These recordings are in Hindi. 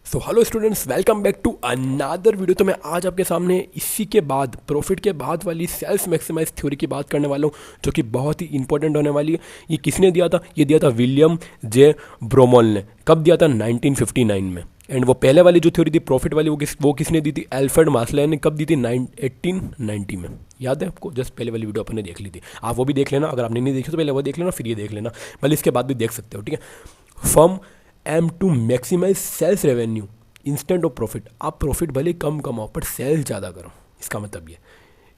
So hello students, welcome back to another video. तो मैं आज आपके सामने इसी के बाद प्रॉफिट के बाद वाली सेल्स मैक्सिमाइज थ्योरी की बात करने वाला हूँ, जो कि बहुत ही इंपॉर्टेंट होने वाली है। ये किसने दिया था? ये दिया था विलियम जे ब्रोमोल ने। कब दिया था? 1959 में। एंड वो पहले वाली जो थ्योरी थी प्रॉफिट वाली, वो किसने दी थी? एल्फ्रेड मास्लो ने। कब दी थी? 1890 में। याद है आपको? जस्ट पहले वाली वीडियो अपन ने देख ली थी, आप वो भी देख लेना। अगर आपने नहीं देखी तो पहले वो देख लेना, फिर ये देख लेना, भले इसके बाद भी देख सकते हो, ठीक है। Firm aim to maximise sales revenue instead of profit. आप प्रॉफिट भले कम कमाओ पर सेल्स ज़्यादा करो। इसका मतलब ये,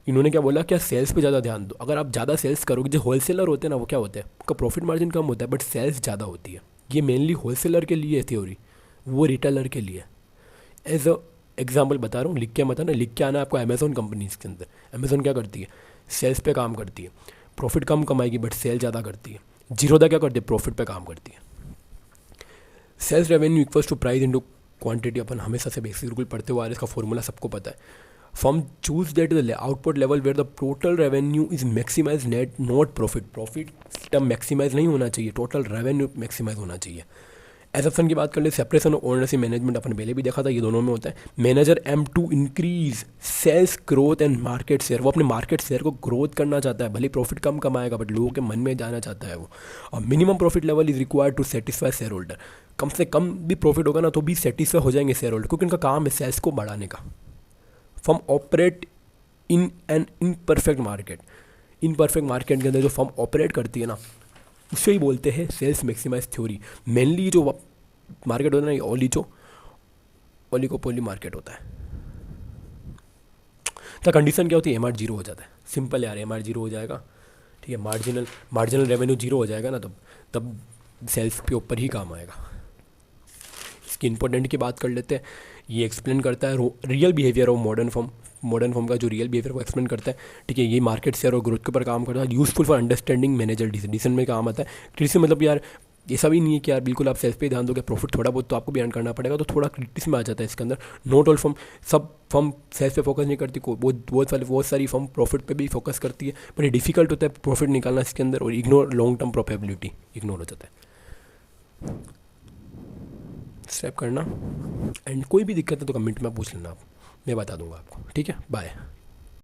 इन्होंने क्या बोला, क्या सेल्स पे ज़्यादा ध्यान दो। अगर आप ज़्यादा सेल्स करोगे, जो होलसेलर होते हैं ना, वो क्या होते हैं, उनका प्रॉफिट मार्जिन कम होता है बट सेल्स ज़्यादा होती है। ये मेनली होलसेलर के लिए है थ्योरी, वो रिटेलर के लिए। एज अ एग्जाम्पल बता रहा हूँ, लिख के मत आना, लिख के आना आपको। अमेजोन कंपनी के अंदर, अमेजोन क्या करती है? सेल्स पे काम करती है, प्रॉफिट कम कमाएगी बट सेल ज़्यादा करती है। जीरोदा क्या करती है? प्रॉफिट पे काम करती है। Sales revenue equals to price into quantity. अपन हमेशा से बेसिक रूल पढ़ते हुए आ रहे, इसका फॉर्मूला सबको पता है। Firm choose that the output level where the total revenue is maximise net not profit. Profit term maximise नहीं होना चाहिए, टोटल रेवेन्यू मैक्सिमाइज होना चाहिए। एसएफएन की बात कर ले, सेपरेशन ऑफ ओनरशिप मैनेजमेंट, अपन पहले भी देखा था, ये दोनों में होता है। Manager aim to increase sales growth and market share. वो अपने मार्केट शेयर को ग्रोथ करना चाहता है, भले प्रॉफिट कम कमाएगा बट लोगों के मन में जाना चाहता है वो। और minimum profit level is required to satisfy shareholder. कम से कम भी प्रॉफिट होगा ना तो भी सेटिस्फाई हो जाएंगे शेयर होल्डर, क्योंकि उनका काम है सेल्स को बढ़ाने का। Firm operate in an imperfect market. Imperfect market के अंदर जो फर्म ऑपरेट करती है ना, उसे ही बोलते हैं सेल्स मैक्सिमाइज थ्योरी। मेनली जो मार्केट होता है ना, ये ओलिगोपोली मार्केट होता है। तो कंडीशन क्या होती है? एमआर जीरो हो जाता है। सिंपल यार, एमआर जीरो हो जाएगा, ठीक है। मार्जिनल रेवेन्यू जीरो हो जाएगा ना, तब सेल्स के ऊपर ही काम आएगा। इसकी इंपॉर्टेंट की बात कर लेते हैं। ये एक्सप्लेन करता है real behaviour of modern form का जो रियल बिहेवियर वो एक्सप्लेन करता है, ठीक है। ये मार्केट शेयर और ग्रोथ के ऊपर काम करता है। Useful for understanding manager decision में काम आता है। डिसीजन मतलब यार ऐसा भी नहीं है कि यार बिल्कुल आप सेल्स पे ध्यान दोगे, प्रॉफिट थोड़ा बहुत तो आपको भी अर्न करना पड़ेगा, तो थोड़ा क्रिटिक्स में आ जाता है इसके अंदर। नॉट ऑल फर्म, सब फर्म सेल्स पे फोकस नहीं करती, बहुत सारी फर्म प्रॉफिट पे भी फोकस करती है, पर ये डिफिकल्ट होता है प्रॉफिट निकालना इसके अंदर, और ignore long term probability ignore हो जाता है। स्टेप करना, एंड कोई भी दिक्कत है तो कमेंट में पूछ लेना आप, मैं बता दूंगा आपको, ठीक है। बाय।